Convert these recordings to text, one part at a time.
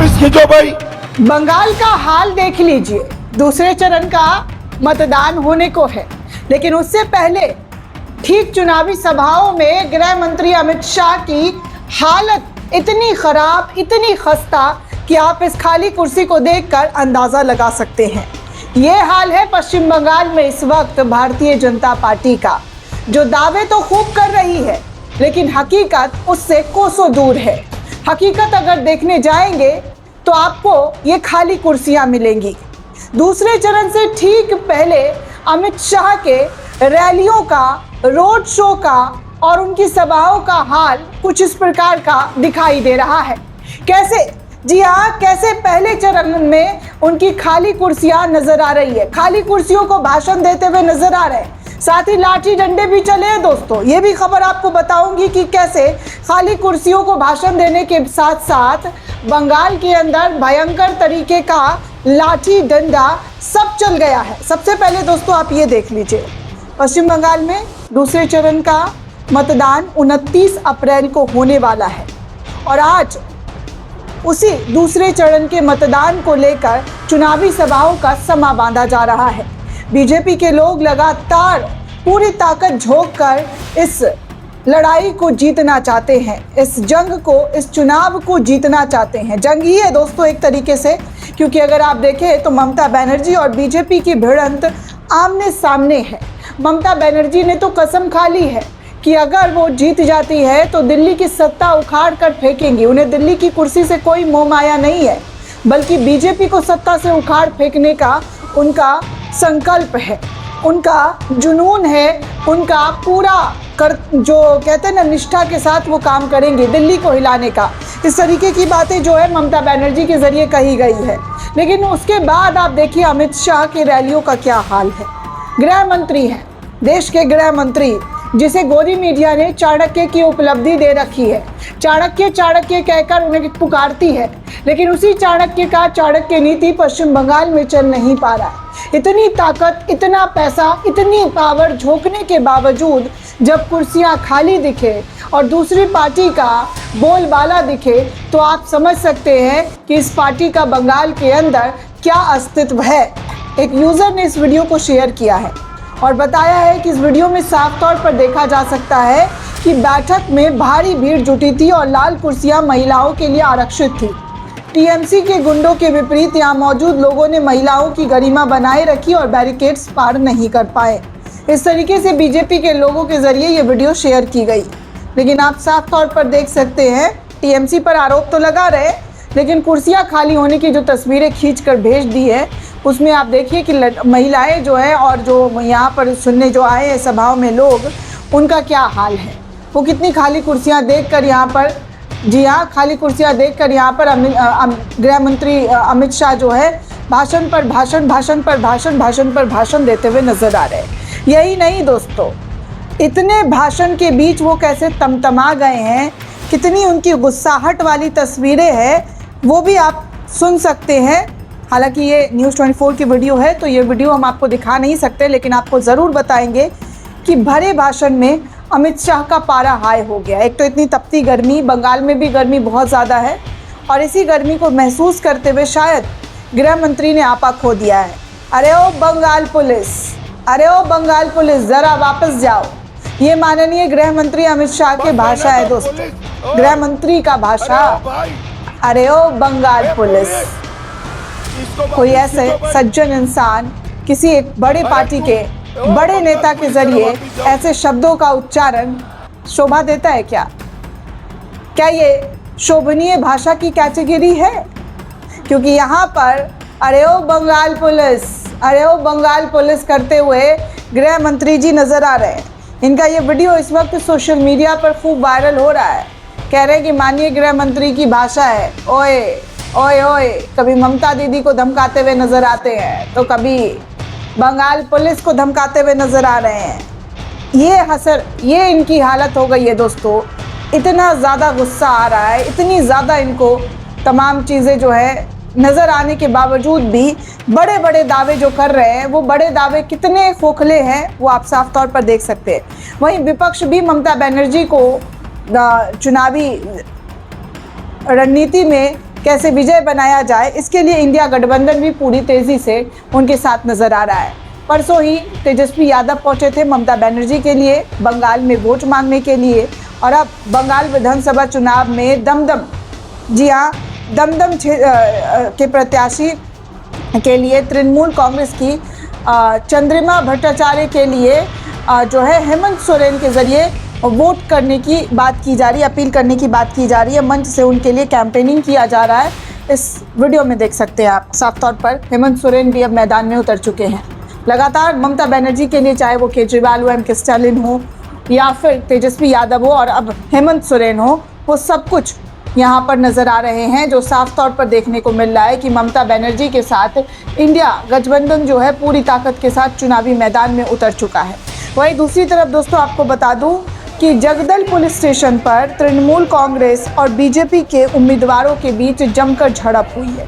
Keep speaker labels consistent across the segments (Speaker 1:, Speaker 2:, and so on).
Speaker 1: वापस खींचो भाई।
Speaker 2: बंगाल का हाल देख लीजिए, दूसरे चरण का मतदान होने को है, लेकिन उससे पहले ठीक चुनावी सभाओं में गृह मंत्री अमित शाह की हालत इतनी खराब, इतनी खस्ता कि आप इस खाली कुर्सी को देखकर अंदाजा लगा सकते हैं। ये हाल है पश्चिम बंगाल में इस वक्त भारतीय जनता पार्टी का, जो दावे तो खूब कर रही है लेकिन हकीकत उससे कोसों दूर है। हकीकत अगर देखने जाएंगे तो आपको ये खाली कुर्सियां मिलेंगी। दूसरे चरण से ठीक पहले अमित शाह के रैलियों का, रोड शो का और उनकी सभाओं का हाल कुछ इस प्रकार का दिखाई दे रहा है। कैसे? जी हाँ, कैसे पहले चरण में उनकी खाली कुर्सियां नजर आ रही है, खाली कुर्सियों को भाषण देते हुए नजर आ रहे हैं, साथ ही लाठी डंडे भी चले हैं दोस्तों। ये भी खबर आपको बताऊंगी कि कैसे खाली कुर्सियों को भाषण देने के साथ साथ बंगाल के अंदर भयंकर तरीके का लाठी डंडा सब चल गया है। सबसे पहले दोस्तों आप ये देख लीजिए, पश्चिम बंगाल में दूसरे चरण का मतदान 29 अप्रैल को होने वाला है और आज उसी दूसरे चरण के मतदान को लेकर चुनावी सभाओं का समा बांधा जा रहा है। बीजेपी के लोग लगातार पूरी ताकत झोंककर इस लड़ाई को जीतना चाहते हैं, इस जंग को, इस चुनाव को जीतना चाहते हैं। जंग ही है दोस्तों एक तरीके से, क्योंकि अगर आप देखें तो ममता बनर्जी और बीजेपी की भिड़ंत आमने सामने है। ममता बनर्जी ने तो कसम खा ली है कि अगर वो जीत जाती है तो दिल्ली की सत्ता उखाड़ कर फेंकेंगी। उन्हें दिल्ली की कुर्सी से कोई मोह माया नहीं है, बल्कि बीजेपी को सत्ता से उखाड़ फेंकने का उनका संकल्प है, उनका जुनून है, उनका पूरा जो कहते हैं ना निष्ठा के साथ वो काम करेंगे दिल्ली को हिलाने का। इस तरीके की बातें जो है ममता बनर्जी के जरिए कही गई है। लेकिन उसके बाद आप देखिए अमित शाह की रैलियों का क्या हाल है। गृह मंत्री हैं, देश के गृह मंत्री, जिसे गोदी मीडिया ने चाणक्य की उपलब्धि दे रखी है, चाणक्य चाणक्य कहकर उन्हें पुकारती है, लेकिन उसी चाणक्य का चाणक्य नीति पश्चिम बंगाल में चल नहीं पा रहा है। इतनी ताकत, इतना पैसा, इतनी पावर झोंकने के बावजूद जब कुर्सियां खाली दिखे और दूसरी पार्टी का बोलबाला दिखे तो आप समझ सकते हैं कि इस पार्टी का बंगाल के अंदर क्या अस्तित्व है। एक यूज़र ने इस वीडियो को शेयर किया है और बताया है कि इस वीडियो में साफ तौर पर देखा जा सकता है कि बैठक में भारी भीड़ जुटी थी और लाल कुर्सियां महिलाओं के लिए आरक्षित थी। टीएमसी के गुंडों के विपरीत यहाँ मौजूद लोगों ने महिलाओं की गरिमा बनाए रखी और बैरिकेड्स पार नहीं कर पाए। इस तरीके से बीजेपी के लोगों के जरिए ये वीडियो शेयर की गई। लेकिन आप साफ तौर पर देख सकते हैं, टीएमसी पर आरोप तो लगा रहे, लेकिन कुर्सियाँ खाली होने की जो तस्वीरें खींच कर भेज दी है उसमें आप देखिए कि महिलाएं जो है और जो यहाँ पर सुनने जो आए हैं सभाओं में लोग, उनका क्या हाल है। वो कितनी खाली कुर्सियाँ देखकर यहाँ पर, जी हाँ, खाली कुर्सियाँ देखकर यहाँ पर गृह मंत्री अमित शाह जो है भाषण पर भाषण, भाषण पर भाषण, भाषण पर भाषण देते हुए नजर आ रहे हैं। यही नहीं दोस्तों, इतने भाषण के बीच वो कैसे तमतमा गए हैं, कितनी उनकी गुस्साहट वाली तस्वीरें हैं, वो भी आप सुन सकते हैं। हालांकि ये न्यूज़ 24 की वीडियो है तो ये वीडियो हम आपको दिखा नहीं सकते, लेकिन आपको ज़रूर बताएंगे कि भरे भाषण में अमित शाह का पारा हाई हो गया। एक तो इतनी तपती गर्मी, बंगाल में भी गर्मी बहुत ज़्यादा है और इसी गर्मी को महसूस करते हुए शायद गृह मंत्री ने आपा खो दिया है। अरे ओ बंगाल पुलिस, अरे ओ बंगाल पुलिस, ज़रा वापस जाओ। ये माननीय गृह मंत्री अमित शाह की भाषा है दोस्तों, गृह मंत्री का भाषा। अरे ओ बंगाल पुलिस, कोई ऐसे सज्जन इंसान किसी एक बड़े पार्टी के बड़े नेता के जरिए ऐसे शब्दों का उच्चारण शोभा देता है क्या? क्या ये शोभनीय भाषा की कैटेगरी है? क्योंकि यहाँ पर अरे ओ बंगाल पुलिस, अरे ओ बंगाल पुलिस करते हुए गृह मंत्री जी नज़र आ रहे हैं। इनका ये वीडियो इस वक्त सोशल मीडिया पर खूब वायरल हो रहा है। कह रहे हैं कि माननीय गृह मंत्री की भाषा है ओए ओए ओए। कभी ममता दीदी को धमकाते हुए नज़र आते हैं तो कभी बंगाल पुलिस को धमकाते हुए नज़र आ रहे हैं। ये इनकी हालत हो गई है दोस्तों। इतना ज़्यादा गुस्सा आ रहा है, इतनी ज़्यादा इनको तमाम चीज़ें जो है नज़र आने के बावजूद भी बड़े बड़े दावे जो कर रहे हैं, वो बड़े दावे कितने खोखले हैं वो आप साफ तौर पर देख सकते हैं। वहीं विपक्ष भी ममता बनर्जी को चुनावी रणनीति में कैसे विजय बनाया जाए, इसके लिए इंडिया गठबंधन भी पूरी तेजी से उनके साथ नजर आ रहा है। परसों ही तेजस्वी यादव पहुंचे थे ममता बनर्जी के लिए बंगाल में वोट मांगने के लिए, और अब बंगाल विधानसभा चुनाव में दमदम, जी हाँ, दमदम के प्रत्याशी के लिए तृणमूल कांग्रेस की चंद्रिमा भट्टाचार्य के लिए जो है हेमंत सोरेन के जरिए वोट करने की बात की जा रही है, अपील करने की बात की जा रही है। मंच से उनके लिए कैंपेनिंग किया जा रहा है। इस वीडियो में देख सकते हैं आप साफ तौर पर हेमंत सोरेन भी अब मैदान में उतर चुके हैं। लगातार ममता बनर्जी के लिए, चाहे वो केजरीवाल हो, एम.के. स्टालिन हो या फिर तेजस्वी यादव हो और अब हेमंत सोरेन हो, वो सब कुछ यहाँ पर नजर आ रहे हैं, जो साफ तौर पर देखने को मिल रहा है कि ममता बनर्जी के साथ इंडिया गठबंधन जो है पूरी ताकत के साथ चुनावी मैदान में उतर चुका है। वहीं दूसरी तरफ दोस्तों आपको बता दूं कि जगदल पुलिस स्टेशन पर तृणमूल कांग्रेस और बीजेपी के उम्मीदवारों के बीच जमकर झड़प हुई है।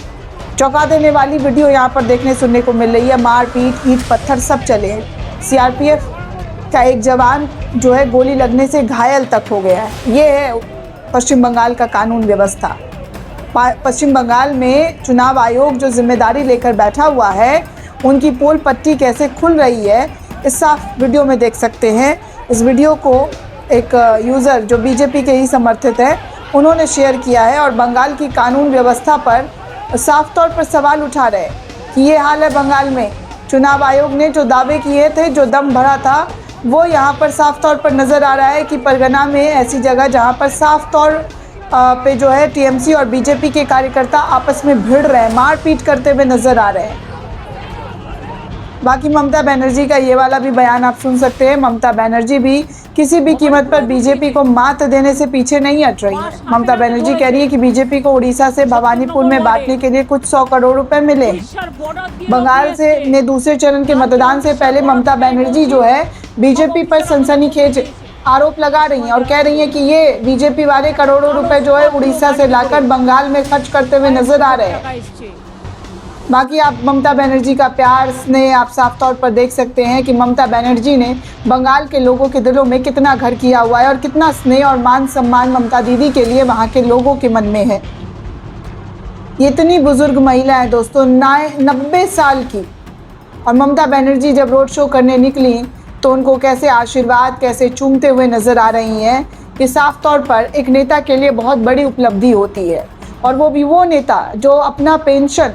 Speaker 2: चौंका देने वाली वीडियो यहाँ पर देखने सुनने को मिल रही है। मारपीट, ईंट पत्थर सब चले हैं। सीआरपीएफ का एक जवान जो है गोली लगने से घायल तक हो गया है। ये है पश्चिम बंगाल का कानून व्यवस्था। पश्चिम बंगाल में चुनाव आयोग जो जिम्मेदारी लेकर बैठा हुआ है, उनकी पोल पट्टी कैसे खुल रही है, इस साफ वीडियो में देख सकते हैं। इस वीडियो को एक यूज़र जो बीजेपी के ही समर्थित है, उन्होंने शेयर किया है और बंगाल की कानून व्यवस्था पर साफ तौर पर सवाल उठा रहे हैं कि ये हाल है बंगाल में। चुनाव आयोग ने जो दावे किए थे, जो दम भरा था, वो यहाँ पर साफ तौर पर नज़र आ रहा है कि परगना में ऐसी जगह जहाँ पर साफ तौर पे जो है टीएमसी और बीजेपी के कार्यकर्ता आपस में भिड़ रहे हैं, मारपीट करते हुए नज़र आ रहे हैं। बाकी ममता बनर्जी का ये वाला भी बयान आप सुन सकते हैं। ममता बनर्जी भी किसी भी कीमत पर बीजेपी को मात देने से पीछे नहीं हट रही है। ममता बनर्जी कह रही है कि बीजेपी को उड़ीसा से भवानीपुर में बांटने के लिए कुछ 100 करोड़ रुपए मिले। बंगाल से ने दूसरे चरण के मतदान से पहले ममता बनर्जी जो है बीजेपी पर सनसनीखेज आरोप लगा रही हैं और कह रही हैं कि ये बीजेपी वाले करोड़ों रुपए जो है उड़ीसा से लाकर बंगाल में खर्च करते हुए नजर आ रहे हैं। बाकी आप ममता बनर्जी का प्यार, स्नेह आप साफ तौर पर देख सकते हैं कि ममता बनर्जी ने बंगाल के लोगों के दिलों में कितना घर किया हुआ है और कितना स्नेह और मान सम्मान ममता दीदी के लिए वहाँ के लोगों के मन में है। ये इतनी बुजुर्ग महिला है दोस्तों, 90 साल की, और ममता बनर्जी जब रोड शो करने निकली तो उनको कैसे आशीर्वाद, कैसे चूमते हुए नजर आ रही हैं। ये साफ तौर पर एक नेता के लिए बहुत बड़ी उपलब्धि होती है, और वो भी वो नेता जो अपना पेंशन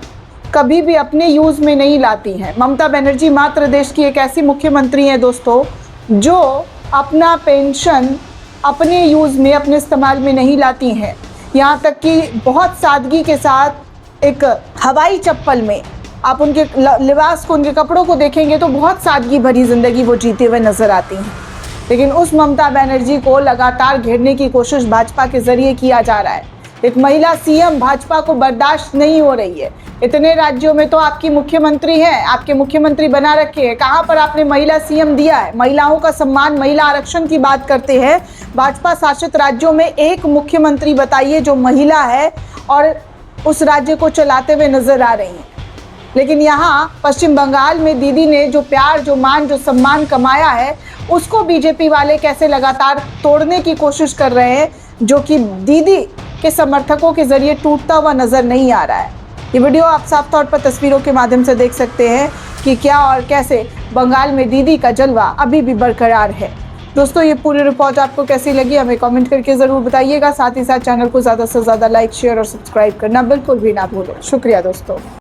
Speaker 2: कभी भी अपने यूज़ में नहीं लाती हैं। ममता बनर्जी मात्र देश की एक ऐसी मुख्यमंत्री हैं दोस्तों जो अपना पेंशन अपने यूज़ में, अपने इस्तेमाल में नहीं लाती हैं। यहाँ तक कि बहुत सादगी के साथ एक हवाई चप्पल में आप उनके लिबास को, उनके कपड़ों को देखेंगे तो बहुत सादगी भरी ज़िंदगी वो जीते हुए नज़र आती हैं। लेकिन उस ममता बनर्जी को लगातार घेरने की कोशिश भाजपा के ज़रिए किया जा रहा है। एक महिला सीएम भाजपा को बर्दाश्त नहीं हो रही है। इतने राज्यों में तो आपकी मुख्यमंत्री हैं, आपके मुख्यमंत्री बना रखे हैं, कहाँ पर आपने महिला सीएम दिया है? महिलाओं का सम्मान, महिला आरक्षण की बात करते हैं। भाजपा शासित राज्यों में एक मुख्यमंत्री बताइए जो महिला है और उस राज्य को चलाते हुए नजर आ रही है। लेकिन यहाँ पश्चिम बंगाल में दीदी ने जो प्यार, जो मान, जो सम्मान कमाया है, उसको बीजेपी वाले कैसे लगातार तोड़ने की कोशिश कर रहे हैं, जो कि दीदी के समर्थकों के जरिए टूटता हुआ नजर नहीं आ रहा है। ये वीडियो आप साफ तौर पर तस्वीरों के माध्यम से देख सकते हैं कि क्या और कैसे बंगाल में दीदी का जलवा अभी भी बरकरार है। दोस्तों, ये पूरी रिपोर्ट आपको कैसी लगी हमें कमेंट करके ज़रूर बताइएगा। साथ ही साथ चैनल को ज़्यादा से ज़्यादा लाइक, शेयर और सब्सक्राइब करना बिल्कुल भी ना भूलें। शुक्रिया दोस्तों।